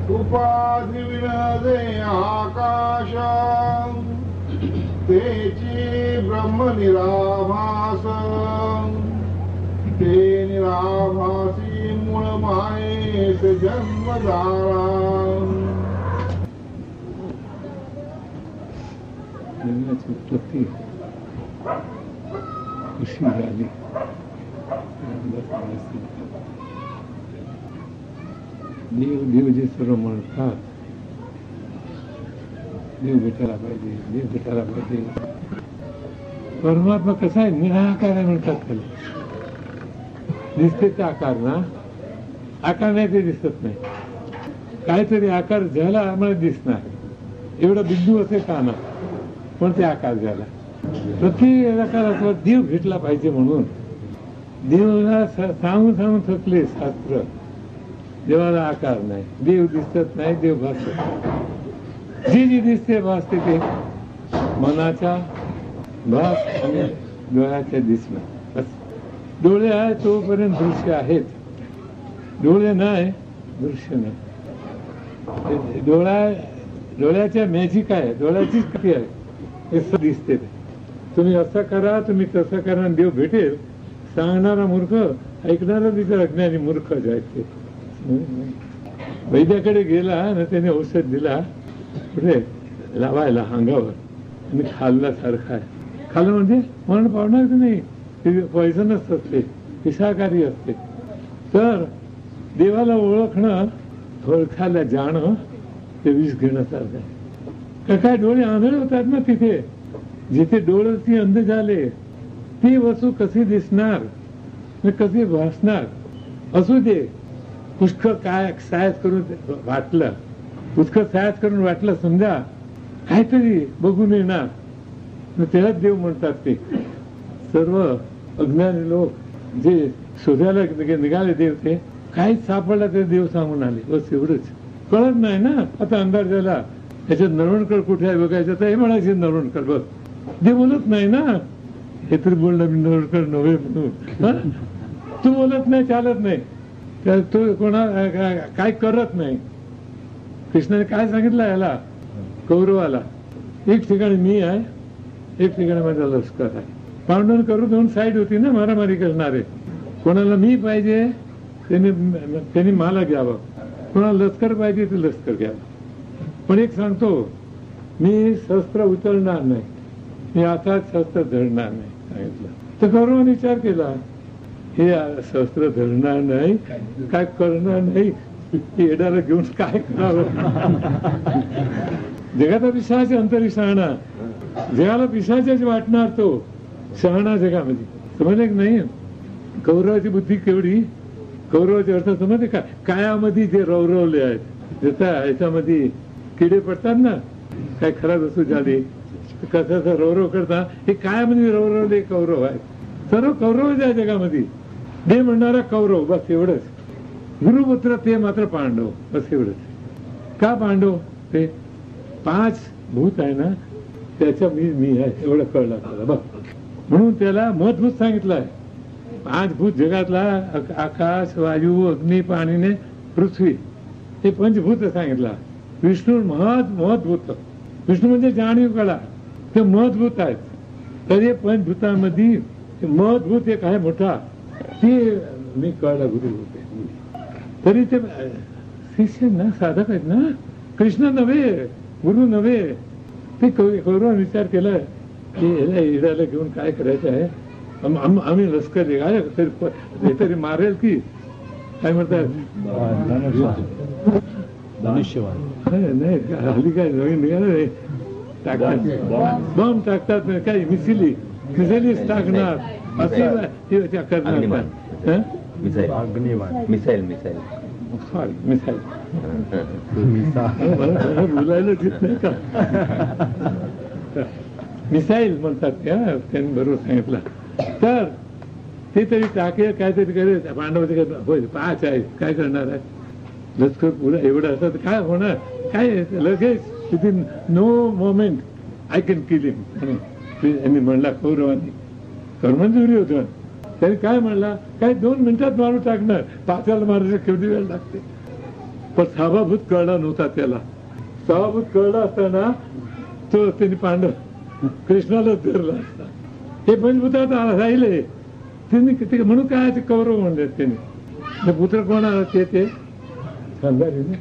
उपाधी विनदे आकाश तेची ब्रह्म निराभास ते निराभासी मूळ मायेस जन्म झाला. जन्माची उत्पत्ती कशी झाली देव जे सर्व म्हणतात देव भेटायला पाहिजे, देव भेटायला पाहिजे. परमात्मा कसा आहे, निराकार आहे म्हणतात त्याला. दिसते ते आकार ना, आकार नाही ते दिसत नाही. काहीतरी आकार झाला आम्हाला दिसणार, एवढा बिंदू असे का ना, पण ते आकार झाला. प्रत्येक आकाराचा देव भेटला पाहिजे म्हणून देवाला सांगून सांगून थकले शास्त्र. देवाला आकार नाही, देव दिसत नाही, देव भासत. जी दिसते भासते ते मनाच्या भास आणि डोळ्याच्या दिसणं. बस डोळे आहे तोपर्यंत दृश्य आहेत, डोळे नाही दृश्य नाही. डोळ्याच्या मॅजिक आहे, डोळ्याचीच कृती आहे, हे दिसते. तुम्ही असं करा, तुम्ही तसं करा, देव भेटेल सांगणारा मूर्ख, ऐकणारा तिचा अज्ञानी मूर्ख आहेत ते. वैद्याकडे गेला ना, त्याने औषध दिला कुठे लावायला अंगावर आणि खाल्ला सारखा आहे. खाल्लं म्हणजे मरण पावणार की नाही, ते पॉयझनच असते, विषाकारी असते. तर देवाला ओळखणं, ओळखायला जाणं ते विष घेण्यासारखं आहे. काय डोळे आंधळे होतात ना, तिथे जिथे डोळे अंध झाले ती वस्तू कशी दिसणार, कशी भासणार. असू दे, पुष्कळ काय सायस करून वाटलं, पुष्कळ सायस करून वाटलं, समजा काहीतरी बघून येणार, त्यालाच देव म्हणतात. ते सर्व अज्ञानी लोक जे शोधायला निघाले देव, ते काहीच सापडला ते देव सांगून आले. बस एवढंच. कळत नाही ना, आता अंधार झाला, त्याच्यात नरवणकर कुठे आहे बघायचं, तर हे म्हणायचे नरवणकर. बस देव बोलत नाही ना, हे तरी बोलला मी नरवणकर नव्हे म्हणून. तू बोलत नाही, चालत नाही, तो कोणा काय करत नाही. कृष्णाने काय सांगितलं याला, कौरवाला, एक ठिकाणी मी आहे, एक ठिकाणी माझा लष्कर आहे. पांडवन करू दोन साईड होती ना, मारामारी करणारे. कोणाला मी पाहिजे त्यांनी मला घ्यावं, कोणाला लष्कर पाहिजे ते लष्कर घ्यावं. पण एक सांगतो, मी शस्त्र उचलणार नाही, मी आता शस्त्र धरणार नाही सांगितलं. तर कौरवाने विचार केला, हे शस्त्र धरणार नाही, काय करणार नाही, येडाला घेऊन काय करावं. जगाचा पिशाच अंतरी शहाणा, जगाला पिशाचच वाटणार तो शहाणा जगामध्ये. समजले की नाही. कौरवाची बुद्धी केवढी, कौरवाचे अर्थ समजते का, कायामध्ये जे रवरवले आहेत, जसा ह्याच्यामध्ये किडे पडतात ना, काय खराब वस्तू झाली कसं रवरव करता, हे कायामध्ये रवरवले कौरव आहेत. सर्व कौरवच आहे जगामध्ये. देव म्हणणारा कौरव, बस एवढंच. गुरुपुत्र ते मात्र पांडव, बस एवढंच. का पांडव, ते 5 भूत आहे ना, त्याच्या मी आहे एवढं कळलं आपल्याला. बघ म्हणून त्याला महत्भूत सांगितलं आहे. 5 भूत जगातला, आकाश, वायू, अग्नी, पाणीने पृथ्वी, हे पंचभूत सांगितलं. विष्णू महत्भूत, विष्णू म्हणजे जाणीव कला, ते महत्भूत आहेत. तर हे पंचभूतामध्ये महत्भूत एक आहे मोठा, ते मी कळला गुरु होते. तरी ते शिष्य ना, साधक आहेत ना, कृष्ण नव्हे, गुरु नव्हे. ते कौरवाने विचार केला की याला इडाला घेऊन काय करायचं आहे, आम्ही लष्कर निघाले तरी मारेल की काय म्हणतात, नाही हल्ली काय नवीन निघालं नाही, टाकतात बॉम्ब टाकतात, काय मिसाईलीच टाकणार असे करणार. बोलायला घेत नाही का, मिसाईल म्हणतात त्या, त्यांनी बरोबर सांगितलं. तर ते तरी टाके काहीतरी करेल. पांडवाचे होय 5 आहेत, काय करणार आहे, लष्कर पुढे एवढं असतं काय होणार, काय लगेच within no moment I can kill him म्हणला कौरवांनी. कर्मंजुरी होतं, त्यांनी काय म्हणला, काय 2 मिनिटात मारून टाकणार, 5 मारायला केवढी वेळ लागते. पण सभाभूत कळला नव्हता त्याला. सभाभूत कळला असताना तो त्यांनी पांडव कृष्णाला धरला असता. हे पंचभूतात राहिले त्यांनी म्हणून काय ते कौरव म्हणले. त्यांनी पुत्र कोण आला ते गांधारी ना,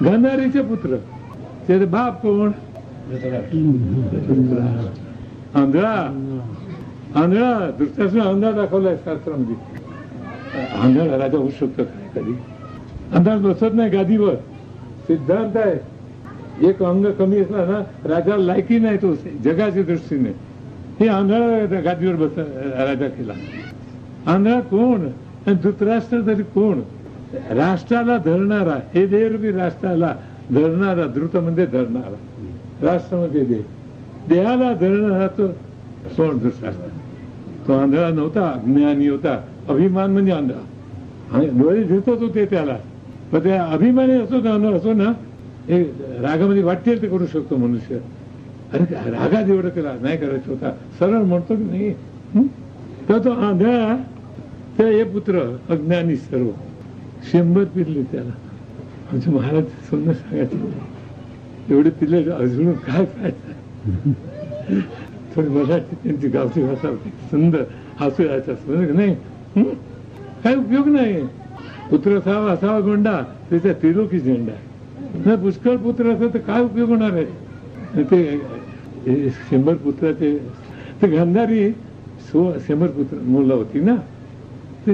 गांधारीचे पुत्र. त्याचे बाप कोण? आंधळा. आंधळा धृतराष्ट्र आंधळा दाखवलाय शास्त्रामध्ये. आंधळा राजा होऊ शकतो काय कधी? आंधळा बसत नाही गादीवर. सिद्धांत आहे एक अंग कमी असला ना राजाला लायकी नाही तो जगाच्या दृष्टीने. हे आंधळा गादीवर बस राजा केला. आंधळा कोण? धृतराष्ट्र तरी कोण? राष्ट्राला धरणारा, हे देहरूपी राष्ट्राला धरणारा. द्रुत म्हणजे धरणारा, राष्ट्र म्हणजे देहाला धरणारा तो कोण? धृतराष्ट्र. तो आंधळा नव्हता, अज्ञानी होता. अभिमान म्हणजे आंधळा. डोळे धरतच होते त्याला. पण त्या अभिमानी असो का असो ना, हे रागामध्ये वाटेल ते करू शकतो मनुष्य. अरे रागात एवढं त्याला नाही करायचं होता. सरळ म्हणतो की नाही. तर तो आंधळा त्या हे पुत्र अज्ञानी सर्व 100 पिरले त्याला. आमचे महाराज समजा सांगायचे एवढे पिल्ले अजून काय खायचं. थोडी मराठी त्यांची गावची भाषा होती, सुंदर हसू यायचा समज नाही. काय उपयोग नाही. पुत्र असावा असावा गोंडा त्याचा त्रिलोकी झेंडा. नाही पुष्कळ पुत्र असं तर काय उपयोग होणार आहे. ते 100 पुत्राचे ते गांधारी 100 पुत्र मुलं होती ना. ते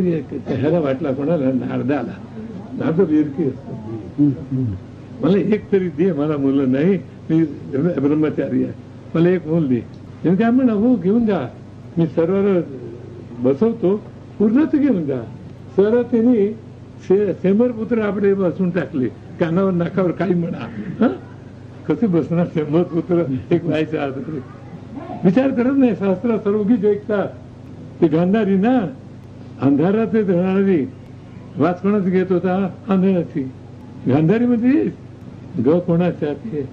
ह्याला वाटला कोणाला? नारदाला. नारद विरकी असतो. मला एक तरी दे, मला मुलं नाही, मी ब्रह्मचारी आहे, मला एक मूल दे. त्यांनी काय म्हणा, हो घेऊन जा, मी सर्वांना बसवतो, पूर्णच घेऊन जा. सर त्यांनी 100 पुत्र आपले बसून टाकले. कानावर नाकावर काही म्हणा. कसे बसणार 100 पुत्र एक व्हायचं अर्थ? विचार करत नाही. शास्त्र सर्वगीच ऐकतात. ते गांधारी ना, अंधारात धरणारी वाच कोणाच घेत होता? आंधळाची. गांधारी म्हणजे ग कोणाच्या? ते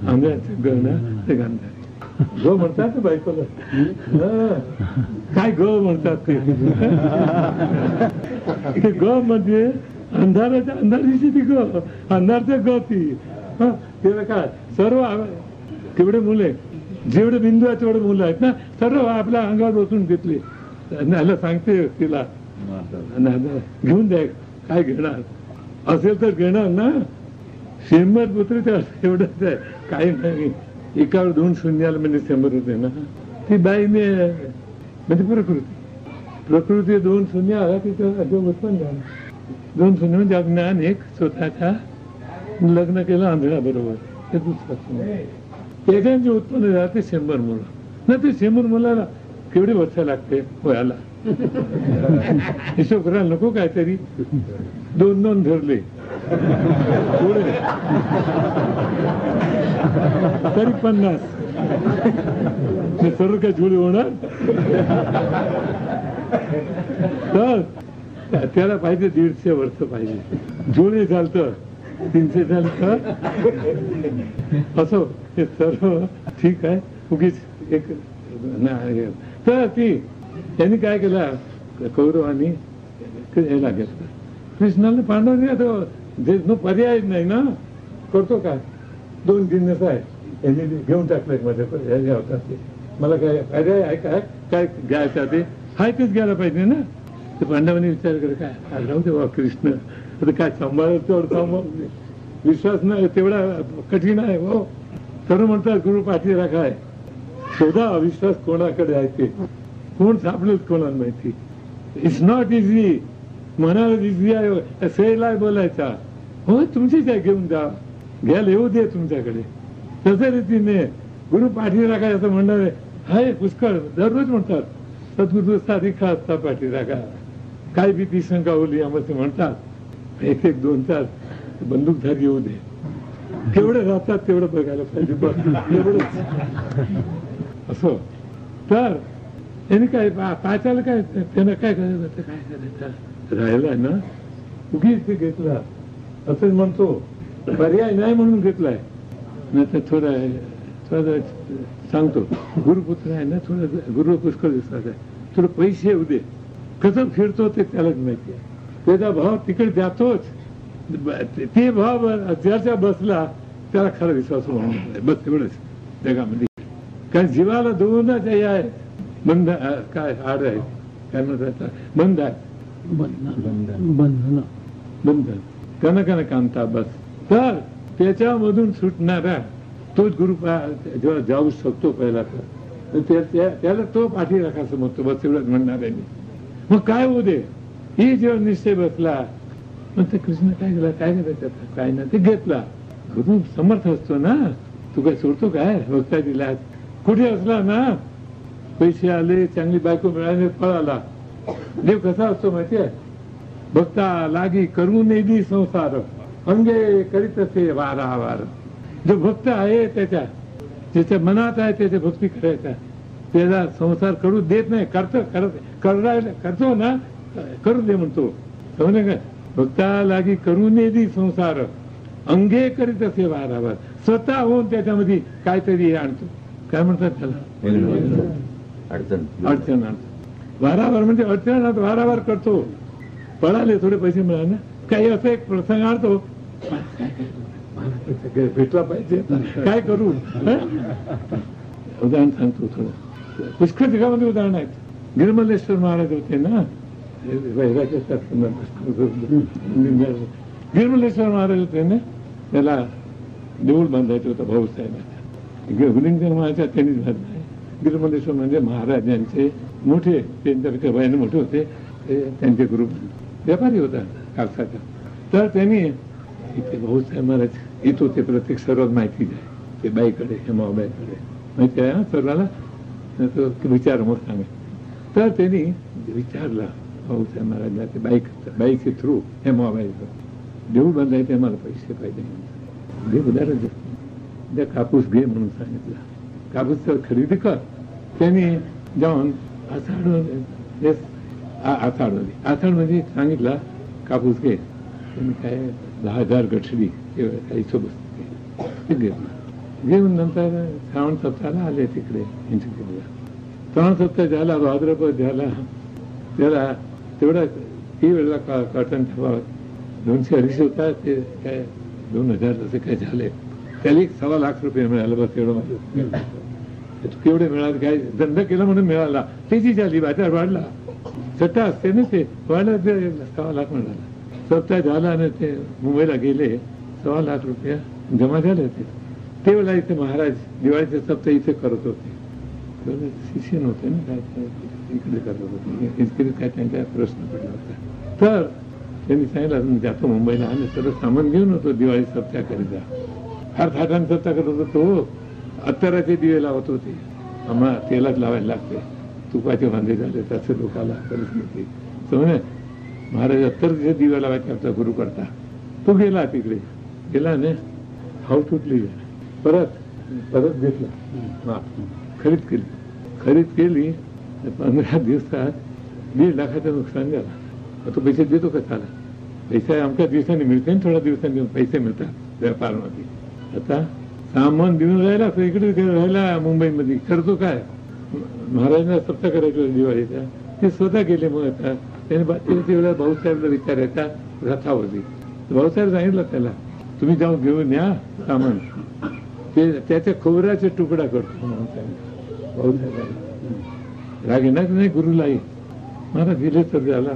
आंधळाचे ग ना, ते गांधारी. ग म्हणतात बायकोला. काय ग म्हणतात ते ग म्हणजे अंधाराच्या अंधारीची ती ग, अंधारच्या ग ती. तिला काय सर्व केवढे मुले, जेवढे बिंदू आहेत तेवढे मुलं आहेत ना, सर्व आपल्या अंगावर बसून घेतले. ह्याला सांगते तिला घेऊन द्या, काय घेणार असेल तर घेणार ना. 100 पुत्र एवढंच आहे, काही नाही. एकावर 2 शून्याला म्हणजे 100 होते ना. ती बाईने म्हणजे प्रकृती 2 शून्य आला तिथं जग उत्पन्न झालं. 2 शून्य म्हणजे अज्ञान एक स्वतःचा. लग्न केलं आंधळा बरोबर, ते दुसरं. त्याच्याचे उत्पन्न झालं ते 100 मुलं ना. ते 100 मुलाला केवढे वर्ष लागते वयाला? हिशोब करायला नको काहीतरी. 2-2 धरले पुढे तरी 50. सर्व काय जुळे होणार? तर त्याला पाहिजे 150 वर्ष पाहिजे. जुळे झालं तर 300 झालं तर असो. हे सर्व ठीक आहे. उगीच एक तर ती त्यांनी काय केलं, कौरवांनी याला घेतलं कृष्णाला. पांडवांनी आता पर्याय नाही ना, करतो काय? 2 जिन्नस आहे यांनी घेऊन टाकलंय मध्ये होतात ते. मला काय पर्याय आहे काय? काय घ्यायचं ते हाय तेच घ्यायला पाहिजे ना. ते पांडवांनी विचार करे काय राहू दे बा कृष्ण, आता काय सांभाळत तेवढं सांभाळ. विश्वास नाही तेवढा कठीण आहे हो. सर्व म्हणतात गुरु पाठी राखाय. शोधा अविश्वास कोणाकडे आहे ते, कोण सापडेल कोणाला माहिती. It's not easy. म्हणाला इझी आहे, सेल आहे बोलायचा. हो तुमचीच आहे, घेऊन जा, घ्यायला येऊ दे तुमच्याकडे. तसं रीतीने गुरु पाठी राखाय असं म्हणणार आहे पुष्कळ. दररोज म्हणतात सद्गुरु साधिका असता पाठी राखा. काय भीती शंका ओली आम्हाला म्हणतात. 1-1, 2-4 बंदूकधारी येऊ दे. केवढे राहतात तेवढं बघायला पाहिजे बस, एवढंच असं. तर यांनी काय पाचायला काय त्यांना काय करायचं, काय करायचं राहिलाय ना. उगीच ते घेतला असं म्हणतो. पर्याय नाही म्हणून घेतलाय. नाही तर थोडं सांगतो. गुरुपुत्र आहे ना, थोडं गुरु पुष्कळ दिसतात आहे, थोडं पैसे येऊ दे. कसं फिरतो ते त्यालाच माहिती आहे. त्याचा भाव तिकडे जातोच. ते भाव ज्याच्या बसला त्याला खरा विश्वास होणार बस एवढंच जगामध्ये. कारण जीवाला दोनच हे आहे, बंध काय आड आहे, काय म्हणतात बंध आहे, बंधन कनकन कांता बस. तर त्याच्यामधून सुटणारा तोच गुरु जेव्हा जाऊ शकतो पहिला तर त्याला तो पाठी राखा समजतो. बस एवढंच म्हणणार आहे मी. मग काय होऊ दे, ही जेव्हा निश्चय बसला मग ते कृष्ण काय केला, काय करायचं काय ना ते घेतला. गुरु समर्थ असतो ना, तू काय सोडतो काय. भक्ता दिला कुठे असला ना, पैसे आले, चांगली बायको मिळाली, पळाला. देव कसा असतो माहितीये, भक्ता लागी करू नेली संसार अंगे करीत असे वारावार. जो भक्त आहे ज्याच्या मनात आहे त्याच्या भक्ती करायचा, त्याला संसार करू देत नाही. करतो ना, करू दे म्हणतो. समजलं का. भक्ता लागी करू नेली संसार अंगे करीत असे वारावार. स्वतः होऊन त्याच्यामध्ये काहीतरी आणतो. काय म्हणतात त्याला, अडचण आणतो. वारावार म्हणजे अडचण वारावार करतो. पळाले थोडे पैसे मिळाले, काही असं एक प्रसंग आणतो, भेटला पाहिजे, काय करू. उदाहरण सांगतो थोडं. पुष्कळ जगामध्ये उदाहरण आहेत. गिरमलेश्वर महाराज होते ना, गिरमलेश्वर महाराज होते ना, त्याला देऊळ बांधायचं होतं भाऊसाहेबांच्या. गुलिंदर महाराज त्यांनीच बांधला आहे. गिरमलेश्वर म्हणजे महाराजांचे मोठे, त्यांच्यापेक्षा वयाने मोठे होते, त्यांचे गुरु व्यापारी होता कापसाचा. तर त्यांनी इथे भाऊसाहेब महाराज येत होते. प्रत्येक सर्वात माहिती आहे ते बाईकडे, हेमाबाईकडे माहिती आहे सर्वाला. विचार मग सांगा. तर त्यांनी विचारला भाऊसाहेब महाराजला ते बाईकचे थ्रू हेमाबाईचं देऊळ बांधायचे, मला पैसे पाहिजे. देव उदाहरण द्या, कापूस घे म्हणून सांगितलं. कापूस खरेदी कर. त्यांनी जाऊन आषाढ म्हणजे सांगितला कापूस घे. त्यांनी काय 10,000 गठडी काही सोबत ते घेतलं. घेऊन नंतर श्रावण सप्ताहाला आले तिकडे इंचखेडला. श्रावण सप्ताह झाला, भाद्रपद झाला. त्याला तेवढा ती वेळेला कॉटन ठेवा 200-250 होता. ते काय 2,000 असे काय झाले. त्याला 1.25 लाख रुपये मिळाले. बस एवढं माझं. केवढे मिळाले, काय धंदा केला म्हणून मिळाला. त्याची झाली, बाजार वाढला. सट्टा असते ना, ते वाढला 1.25 लाख मिळाला. सप्ताह झाला आणि ते मुंबईला गेले. 1.25 लाख रुपये जमा झाले होते. ते वेळेला इथे महाराज दिवाळीचे सप्ताह इथे करत होते. शिष्य नव्हते ना, काय इकडे करत होते. इकडे काय त्यांचा प्रश्न पडला होता. तर त्यांनी सांगितलं जातो मुंबईला. आणि सर्व सामान घेऊन होतो दिवाळी सप्ताह करिता. फार थाटान सप्ताह करत होतो. अत्तराचे दिवे लावत होते. आम्हाला तेलाच लावायला लागते. तुपाचे वांदे झाले तसं लोकांना परिस्थिती समज. महाराज अत्तरचे दिवे लावायचे आमचा गुरु करता. तो गेला तिकडे. गेला ने हाव तुटली. परत घेतला. खरीद केली. 15 दिवसात 1.5 लाखाचं नुकसान झाला. तो पैसे देतो का त्याला. पैसे अमक्या दिवसांनी मिळते, थोड्या दिवसांनी पैसे मिळतात व्यापारमध्ये. आता सामान देऊन राहिला, इकडे राहिला मुंबईमध्ये. करतो काय, महाराजांना सप्ताह करायचं दिवाळीचा. ते स्वतः गेले. मग आता त्याने वेळा भाऊसाहेबला विचारायचा प्रथा होती. भाऊसाहेब सांगितलं त्याला, तुम्ही जाऊन घेऊन या सामान. ते त्याच्या खोबऱ्याचा तुकडा करतो म्हणून सांगितलं भाऊसाहेबाला. राग येणार नाही गुरुलाही. महाराज गेले तर झाला.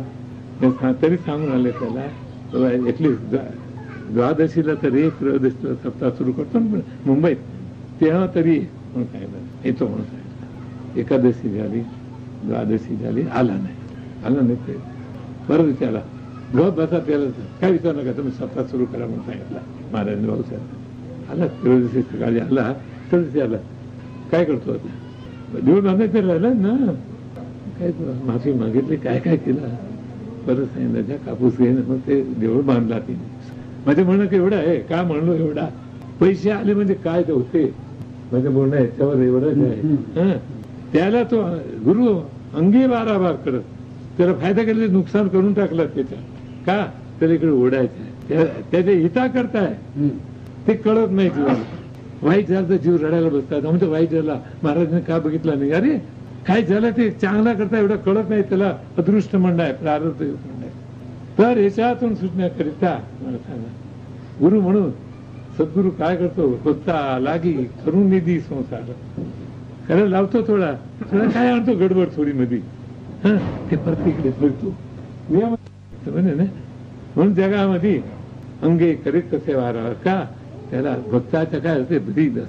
तरी सांगून आले त्याला, ऍटलिस्ट द्वादशीला तरी त्रयोदशीला सप्ताह सुरू करतो ना मुंबईत, तेव्हा तरी म्हणून सांगितलं येतो म्हणून सांगितलं. एकादशी झाली, द्वादशी झाली, आला नाही ते. परत विचारला, गप बसा. त्याला काय विचार नका, तुम्ही सप्ताह सुरू करा म्हणून सांगितला महाराज भाऊसाहेब. आला त्रयोदशी सकाळी आला. तर विचारला काय करतो आता. देऊळ बांधायचं राहिलं ना, काय माफी मागितली, काय काय केलं. परत सांगितलं ज्या कापूस घेणं. मग ते देऊळ बांधला तिने. माझं म्हणणं एवढं आहे. का म्हणलो एवढा, पैसे आले म्हणजे काय ते होते. माझं म्हणणं याच्यावर एवढंच आहे. त्याला तो गुरु अंगी वारावार करत, त्याला फायदा केला, नुकसान करून टाकलं त्याच्या. का त्याला इकडे ओढायचं, त्याच्या हिता करताय ते कळत नाही जीवाला. वाईट झालं तर जीव रडायला बसतात. आमचं वाईट झाला, महाराजांनी का बघितला नाही. अरे काय झालं ते चांगला करता एवढं कळत नाही, त्याला अदृष्ट म्हणणं प्रारब्ध योग म्हणणं. तर याच्यातून सुटण्याकरिता मला सांगा, गुरु म्हणून सद्गुरू काय करतो, होता लागी करून निधी संसार करायला लावतो, थोडा थोडा काय आणतो गडबड थोडी मध्ये, ते परत इकडे बघतो नियम ना. म्हणून जगामध्ये अंगे करीत कसे वारा का, त्याला भक्ताच्या काय होते ब्रीद.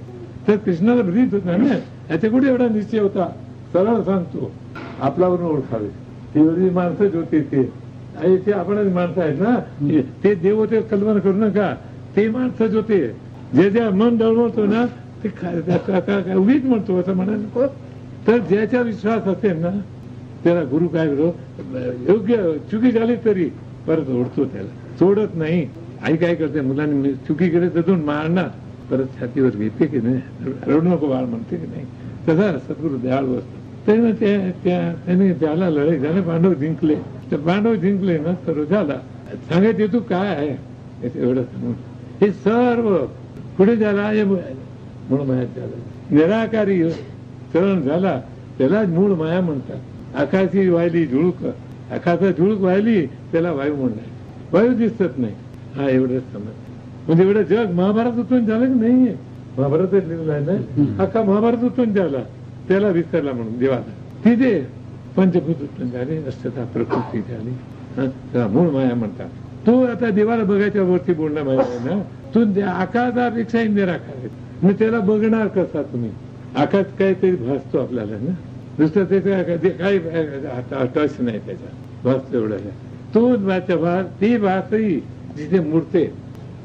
तर कृष्णाला ब्रीद होता ना, याच्या कुठे एवढा निश्चय होता. सरळ सांगतो, आपल्यावरून ओळखावे ती एवढी माणसं जे होते ते आपणच माणसं आहेत ना, ते देव होते कल्पना करू नका. ते माणसं जे होते जे ज्या मन डळमळतो ना ते उगीच म्हणतो असं म्हणा नको. तर ज्याचा विश्वास असेल ना त्याला गुरु काय करतो, योग्य चुकी झाली तरी परत ओढतो, त्याला सोडत नाही. आई काय करते, मुलांनी चुकी केली तर मारणार, परत छातीवर घेते की नाही, रडू नको बाळ म्हणते की नाही. तसा सद्गुरु दयाळू असतो. त्याने त्याला लढाई झाले, पांडव जिंकले. तर पांडव जिंकले ना सर्व झाला. सांगायचे तू काय आहे एवढं सांगून हे सर्व पुढे झाला मूळ मायात झाला. निराकारी चरण झाला त्याला मूळ माया म्हणतात. आकाशी वाहिली झुळूक, आकाशात झुळूक वाहिली त्याला वायू म्हणणार. वायू दिसत नाही, हा एवढंच समज. म्हणजे एवढं जग महाभारत उत्पन्न झालं की नाहीये, महाभारतच लिहिलं आहे ना, अख्खा महाभारत उत्पन्न झाला त्याला विसरला म्हणून देवाला. तिथे पंचभूत उत्पन्न झाले, अष्टधा प्रकृती झाली, त्याला मूळ माया म्हणतात. तो आता देवाला बघायच्या वरती बोलणं माया आहे ना, तू आकाशापेक्षा निराकार आहे. मग त्याला बघणार कसा तुम्ही, आकाश काहीतरी भासतो आपल्याला ना, दुसरं त्याचं काही टच नाही त्याचा, भासतो एवढा. तो ती भासही जिथे मूर्ते,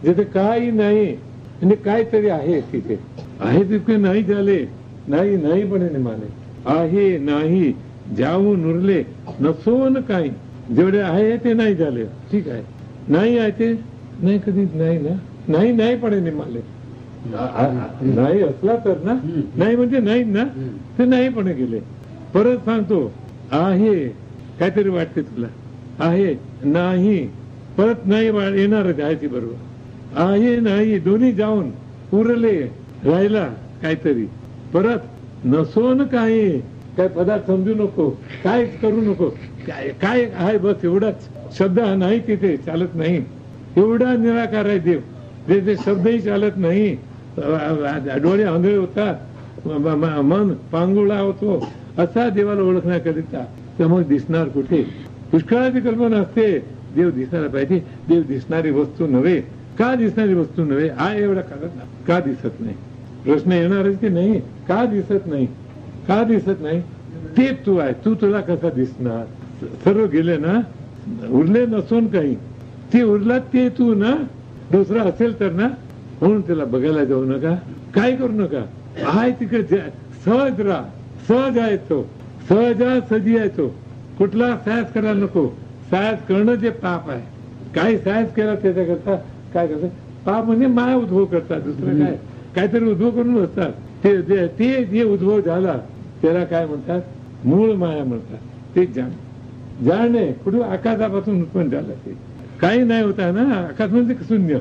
जिथे काही नाही म्हणजे काहीतरी आहे, तिथे आहे तितके नाही झाले, नाही नाही पण निमाले, आहे नाही जाऊन उरले नसोन काही. जेवढे आहे ते नाही झाले, ठीक आहे. नाही आहे ते नाही, कधी नाही ना, नाही नाही पण निमाले. नाही असला तर ना, नाही म्हणजे नाही ना, ते नाही पण गेले. परत सांगतो, आहे काहीतरी वाटते तुला, आहे नाही परत नाही येणारच आहे ती बरोबर. आहे नाही दोन्ही जाऊन उरले राहिला काहीतरी, परत नसोन काही. काय पदार्थ समजू नको, काय करू नको, काय आहे बस एवढाच शब्द हा नाही, तिथे चालत नाही. एवढा निराकार आहे देव, जे शब्दही चालत नाही. डोळे आंधळे होतात, मन पांगुळा होतो, असा देवाला ओळखण्याकरिता. तर मग दिसणार कुठे, पुष्कळाची कल्पना असते. देव दिसायला पाहिजे, देव दिसणारी वस्तू नव्हे. का दिसणारी वस्तू नव्हे, हा एवढा का दिसत नाही प्रश्न येणारच की नाही. का दिसत नाही, का दिसत नाही, ते तू आहे. तू तुला कसा दिसणार, सर्व गेले ना, उरले नसून काही. ते उरला ते तू ना, दुसरा असेल तर ना. म्हणून त्याला बघायला जाऊ नका, काय करू नका. आहे तिकडे सहज राहा, सहज आहे तो, सहजा सजी आहे तो. कुठला साहस करायला नको. साहस करणं जे पाप आहे. काही साहस केला त्याच्याकरता काय करतात, पाप म्हणजे माया उद्भव करतात, दुसरं काय काहीतरी उद्भव करून बसतात. ते जे उद्भव झाला त्याला काय म्हणतात, मूळ माया म्हणतात. ते जाणणे कुठे आकाशापासून उत्पन्न झालं. ते काही नाही होता ना, आकाश म्हणजे शून्य.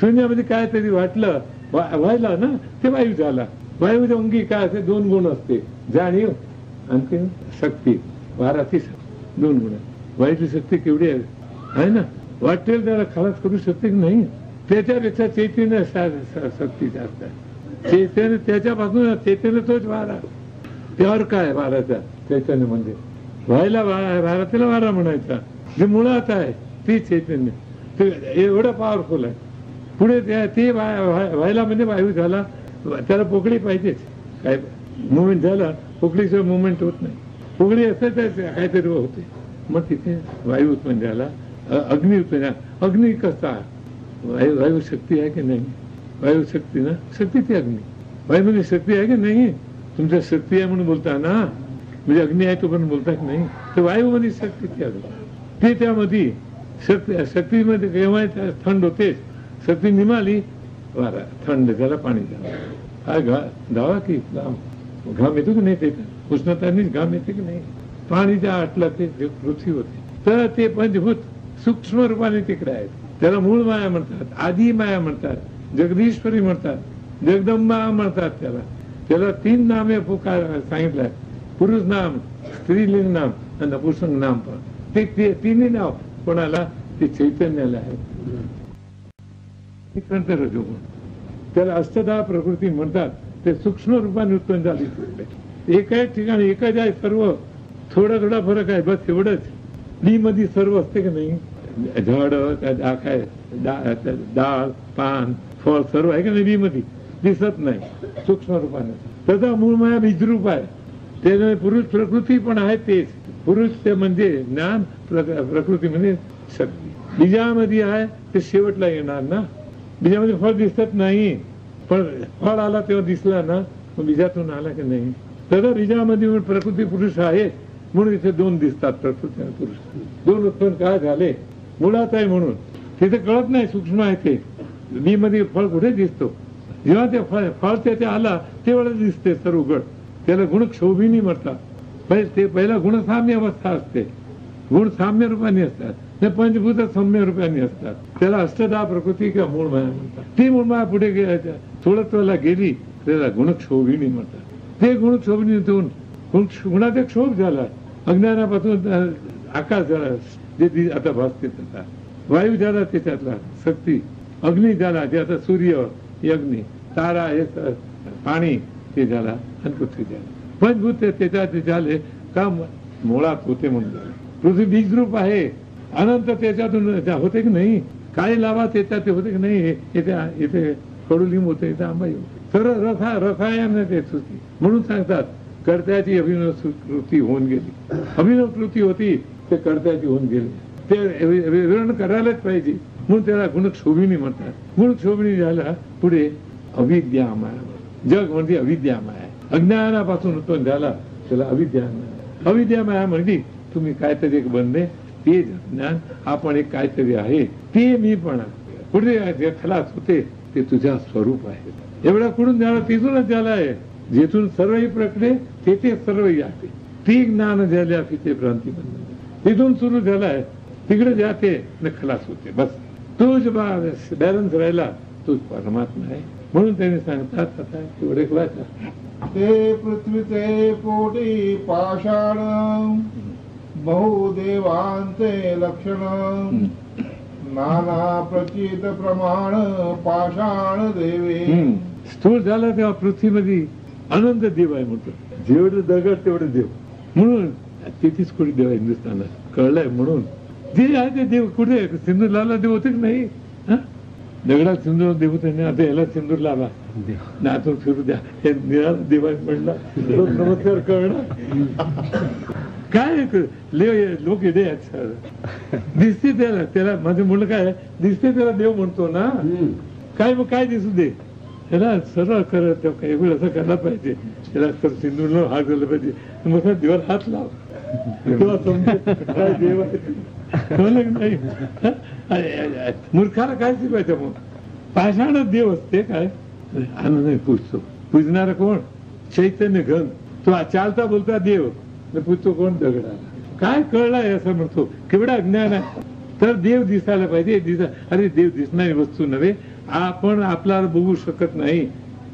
शून्यामध्ये काय तरी वाटलं व्हायला ना, ते वायू झाला. वायूच्या अंगी काय असते, दोन गुण असते, जाणीव आणखी शक्ती. वाराची दोन गुण. वायूची शक्ती केवढी आहे ना, वाटेल त्याला खलास करू शकते की नाही. त्याच्यापेक्षा चैतन्य शक्ती जास्त आहे. चैतन्य त्याच्यापासून चैतन्य तोच वारा. त्यावर काय वाराचा चैतन्य म्हणजे व्हायला वारातीला वारा म्हणायचा. जे मुळात आहे ती चैतन्य, ते एवढं पॉवरफुल आहे. पुढे ते व्हायला म्हणजे वायू झाला, त्याला पोकळी पाहिजेच. काय मुवमेंट झाला, पोकळीशिवाय मुवमेंट होत नाही. पोकळी असं तर काहीतरी होते. मग तिथे वायू उत्पन्न झाला, अग्नी उत्पन्न झाला. अग्नी कसा, वायू शक्ती आहे की नाही, वायू शक्ती ना, शक्ती ती अग्नी. वायूमध्ये शक्ती आहे की नाही, तुमच्या शक्ती आहे म्हणून बोलता ना, म्हणजे अग्नी आहे तो पण बोलता की नाही. तर वायूमध्ये शक्ती ती अग्नी, ते त्यामध्ये शक्तीमध्ये केव्हा थंड होतेच. शक्ती निमाली वारा थंड झाला, पाणी झाला. हा धावा की घाम येतो की नाही, ते उष्णतानीच घाम येते की नाही. पाणी ज्या आटला ते पृथ्वी होते. तर ते पंचभूत सूक्ष्म रूपाने तिकडे आहेत. त्याला मूळ माया म्हणतात, आधी माया म्हणतात, जगदीश्वरी म्हणतात, जगदंबा म्हणतात. त्याला 3 नामे पुकार सांगितलं. पुरुष नाम, स्त्रीलिंग नाम आणि नपुंसक नाम पण ते तिन्ही नाव कोणाला? ते चैतन्याला आहे. रजोगुण त्याला अष्टधा प्रकृती म्हणतात. ते सूक्ष्म रूपाने उत्पन्न झाली. एकाच ठिकाणी एकाच आहे सर्व, थोडा थोडा फरक आहे, बस एवढंच. डी मध्ये सर्व असते का नाही? झाड, काय डाळ, पान, फळ सर्व आहे का नाही? बी मध्ये दिसत नाही सूक्ष्म रूपाने. त्याचा मूळ माया बीजरूप आहे. त्याच्यामुळे पुरुष प्रकृती पण आहे तेच. पुरुष ते म्हणजे ज्ञान, प्रकृती म्हणजे शक्ती. बीजामध्ये आहे ते शेवटला येणार ना. बीजामध्ये फळ दिसत नाही, पण फळ आला तेव्हा दिसला ना, मग बीजातून आला की नाही. तर बीजामध्ये प्रकृती पुरुष आहे म्हणून इथे दोन दिसतात, प्रकृती आणि पुरुष. दोन उत्पन्न काय झाले? मुळात आहे म्हणून तिथे कळत नाही, सूक्ष्म आहे ते. बी मध्ये फळ कुठे दिसतो? जेव्हा ते फळ त्याचे आला तेवढं दिसते सर्व उघड. त्याला गुणक्षोभिनी म्हणतात. ते पहिला गुणसाम्य अवस्था असते. गुण साम्य रूपाने असतात, ते पंचभूत सौम्य रूपाने असतात. त्याला अष्टधा प्रकृती किंवा मूळ माया म्हणतात. ती मूळ माया पुढे थोडं गेली त्याला गुणक्षोभिनी म्हणतात. ते गुणक्षोभिनीतून गुणाचा क्षोभ झाला. अज्ञानापासून आकाश झाला, जे आता भासते त्याचा. वायू झाला त्याच्यातला शक्ती. अग्नी झाला, जे आता सूर्य, अग्नी, तारा, हे पाणी ते झाला आणि पृथ्वी झाला. पंचभूत त्याच्यात झाले का मुळात होते म्हणून झाले. पृथ्वी बीजरूप आहे. अनंत त्याच्यातून होते की नाही? काय लावा त्याच्यात होते की नाही? इथे कडुलिंब होते, इथे आंबाई होते. सर्व रसायन ते सुती म्हणून सांगतात. कर्त्याची अभिनव कृती होऊन गेली. अभिनव कृती होती ते कर्त्याची होऊन गेली. ते विवरण करायलाच पाहिजे म्हणून त्याला गुणक्षोभिनी म्हणतात. गुणक्षोभिनी झाला पुढे अविद्या माया. जग म्हणजे अविद्या माया. अज्ञानापासून उत्पन्न झाला त्याला अविद्या माया. अविद्या माया म्हणजे तुम्ही काहीतरी एक बनले, ते ज्ञान आपण एक काहीतरी आहे, ते मी पण पुढे खलास होते ते तुझ्या स्वरूप आहे. एवढा कुठून झाला? तिथूनच झाला आहे. जेथून सर्वही प्रकटे तेथे सर्वही आहे. ती ज्ञान झाल्या तिथे भ्रांती बंद. तिथून सुरू झालाय, तिकडे जाते न खलास होते. बस तोच बॅलन्स राहिला, तोच परमात्मा आहे. म्हणून त्यांनी सांगतात आता एवढे वाचा. ते पृथ्वीचे पोटी पाषाण, बहुदेवांचे लक्षण, नाना प्रचित प्रमाण पाषाण देवे. स्थूळ झाला तेव्हा पृथ्वीमध्ये अनंत देव आहे म्हणतो. जेवढे दगड तेवढे देव. म्हणून तिथेच कुठे देव आहे हिंदुस्थानात कळलंय. म्हणून जे आहे ते देव कुठे? सिंदूरला देव होते की नाही? दगडात सिंदूर देव होते नाही. आता याला सिंदूर लावा, नातून फिरू द्या, हे निळा देवा म्हणला नमस्कार कळणार काय? लोक येडे आहेत. दिसते त्याला माझं मुलं काय दिसते त्याला देव म्हणतो ना. काय मग काय दिसू दे त्याला, सरळ करत काही वेळ असं करायला पाहिजे. त्याला तर सिंदूर हात घालला पाहिजे. मग देवाला हात लाव, तेव्हा समजेल काय देव आहे. नाही मूर्खाला काय शिकवायचं? मग पाषाण देव असते काय? आनंद पूजतो. पूजणारा कोण? चैतन्य घन. तो चालता बोलता देव, पूजतो कोण? दगडाला. काय कळलाय असं म्हणतो. केवढा अज्ञान आहे. तर देव दिसायला पाहिजे. अरे देव दिसणारी वस्तू नव्हे. आपण आपल्याला बघू शकत नाही.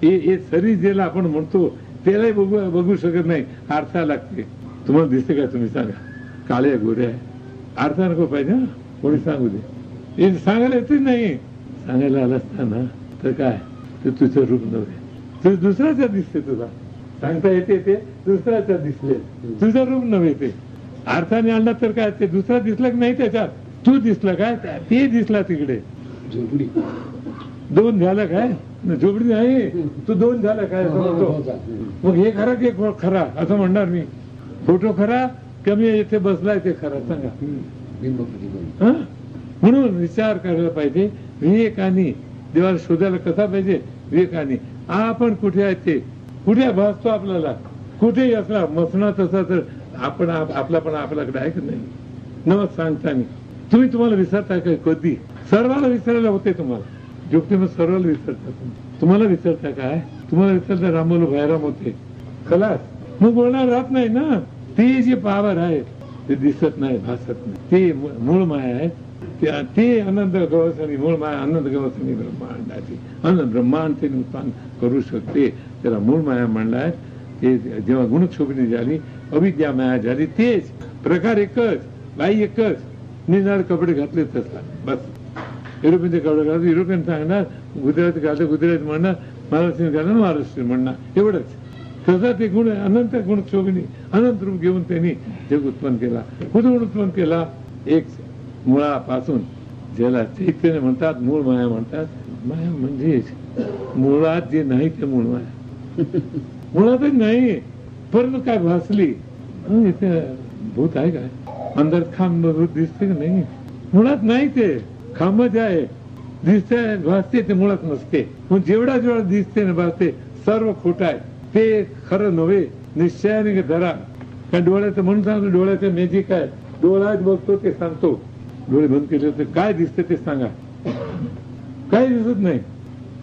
हे शरीर ज्याला आपण म्हणतो त्यालाही बघू शकत नाही. आरसा लागते. तुम्हाला दिसते का? तुम्ही सांगा. काळे गोरे आहे, आरसा नको पाहिजे ना. कोणी सांगू दे. हे सांगायला येतच नाही. सांगायला आला असताना तर काय, तर तुझं रूप नव्हे, तुझं दुसऱ्याच्या दिसते. तुला सांगता येते ते दुसऱ्याच्या दिसले, तुझं रूप नव्हे. ते अर्थाने आणला तर काय, ते दुसरा दिसला की नाही त्याच्यात? तू दिसला काय? ते दिसला तिकडे. झोपडी दोन झाला काय? झोपडी नाही, तू दोन झाला काय असं म्हणतो. मग हे खरा की खरा असं म्हणणार मी? फोटो खरा की मी इथे बसलाय ते खरा? सांगा. म्हणून विचार करायला पाहिजे. विवेकाने देवाला शोधायला कसा पाहिजे? विवेकाने. आपण कुठे आहे ते कुठे भासतो आपल्याला? कुठेही असला मसणा तसा तर आपण आपला पण आपल्याकडे आहे की नाही? नमस् सांगता तुम्ही तुम्हाला विसरता काय? कधी सर्वाला विसरायला होते. तुम्हाला जोगते मग सर्वाला विसरता. तुम्हाला विसरता काय? तुम्हाला विसरता रामोलो भैराम होते खलास. मग बोलणार राहत नाही ना. ते जे पावर आहे ते दिसत नाही, भासत नाही. ते मूळ माया आहे. ते अनंत गवसनी मूळ माया अनंत गवसनी ब्रह्मांडाची. अनंत ब्रह्मांड ते उत्पन्न करू शकते. त्याला मूळ माया म्हणलाय. हे जेव्हा गुणक्षोभणी झाली, अविद्या माया झाली, तेच प्रकार एकच, बाई एकच, निनार कपडे घातले तसा बस. युरोपियनचे कपडे घालतो, युरोपियन सांगणार, गुजराती घालतो गुजराती म्हणणार, महाराष्ट्रीयन घालणार महाराष्ट्रीयन म्हणणार, एवढंच. तसा ते गुण अनंत गुणक्षोभणी अनंत रूप घेऊन त्यांनी जग उत्पन्न केला. कुठून उत्पन्न केला? एक मुळापासून, ज्याला चैतन्य म्हणतात, मूळ माया म्हणतात. माया म्हणजे मुळात जे नाही ते मूळ माया. मुळातच नाही, परंतु काय भासली, इथे भूत आहे काय, अंदर खांब भूत दिसते की नाही, मुळात नाही. ते खांब जे आहे दिसते भासते, ते मुळात नसते. मग जेवढा जेवढा दिसते ना भासते सर्व खोट आहे, ते खरं नव्हे. निश्चयाने धरा. कारण डोळ्याचं म्हणून सांगतो, डोळ्याचं मॅजिक आहे. डोळ्यात बघतो ते सांगतो. डोळे बंद केले तर काय दिसतं ते सांगा. काही दिसत नाही,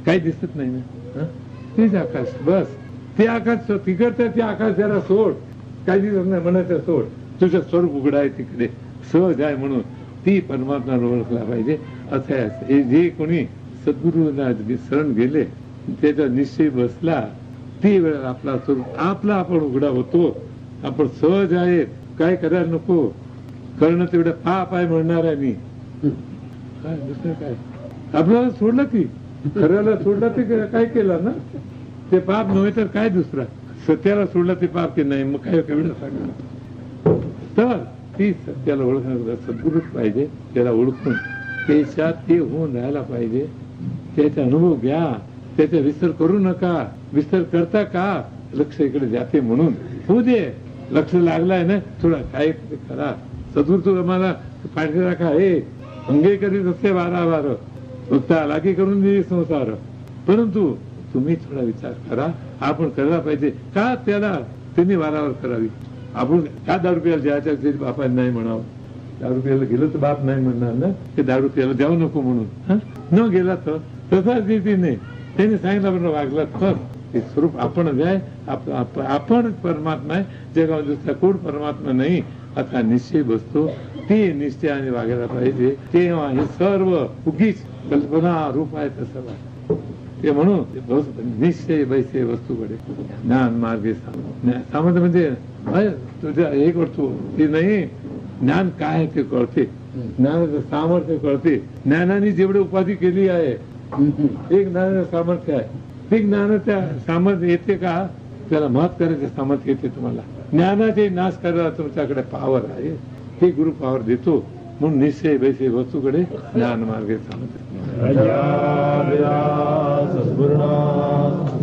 काही दिसत नाही ना. तेच आकाश, बस ते आकाश. तिकडचं ते आकाश जरा सोड, काही दिसत नाही म्हणायचं सोड. तुझं स्वरूप उघडा आहे तिकडे, सहज आहे म्हणून ती परमात्मा ओळखला पाहिजे. असं आहे. जे कोणी सद्गुरूला शरण गेले, त्याचा निश्चय बसला, ती वेळेला आपला स्वरूप आपला आपण उघडा होतो. आपण सहज आहे, काय करायला नको. करणं तेवढं पाप आहे म्हणणार आहे मी, काय दुसरं काय. आपल्याला सोडलं की खऱ्याला सोडलं ते काय केलं ना, ते पाप नव्हे तर काय दुसरा. सत्याला सोडलं ते पाप की नाही, मग काय केवढं सांगणार. तर ती सत्याला ओळखण्याचा सद्गुरूच पाहिजे. त्याला ओळखून त्याच्यात ते होऊन राहायला पाहिजे. त्याचा अनुभव घ्या, त्याचा विसर करू नका. विसर करता का, लक्ष इकडे जाते म्हणून होऊ दे. लक्ष लागलाय ना, थोडा काय करा. सदूर तू आम्हाला पाठीला राखा, हे अंगे करीत असते वारा वार, नुसता लागी करून दे संसार. परंतु तुम्ही थोडा विचार करा, आपण करायला पाहिजे का. त्याला त्यांनी वारावर करावी. आपण का दारू प्यायला जायचं, बापाने नाही म्हणावं. दारू प्यायला गेलं तर बाप नाही म्हणणार ना, ते दारू प्यायला जाऊ नको म्हणून. न गेला तर तसाच रीतीने त्यांनी सांगितलं, पण वागला तर ते स्वरूप आपण आहे. आपण परमात्मा आहे, जगामध्ये दुसरा कोण परमात्मा नाही. आता निश्चय बसतो, ते निश्चयाने वागायला पाहिजे. तेव्हा हे सर्व उगीच कल्पना रूप आहे तसं ते. म्हणून निश्चय बैसे वस्तूकडे ज्ञान मार्गे सामर्थ्य म्हणजे तुझ्या हे करतो ते नाही. ज्ञान काय आहे ते कळते, ज्ञानाचं सामर्थ्य कळते. ज्ञानाने जेवढी उपाधी केली आहे, एक ज्ञानाचं सामर्थ्य आहे. ते ज्ञानाच्या सामर्थ्य येते का, त्याला महत् करायचं सामर्थ्य येते तुम्हाला. ज्ञानाचे नाश करायला तुमच्याकडे पावर आहे, ते गुरु पावर देतो. म्हणून निश्चय बैसे वस्तूकडे ज्ञान मार्गे सामर्थ्य. सद्गुरुनाथ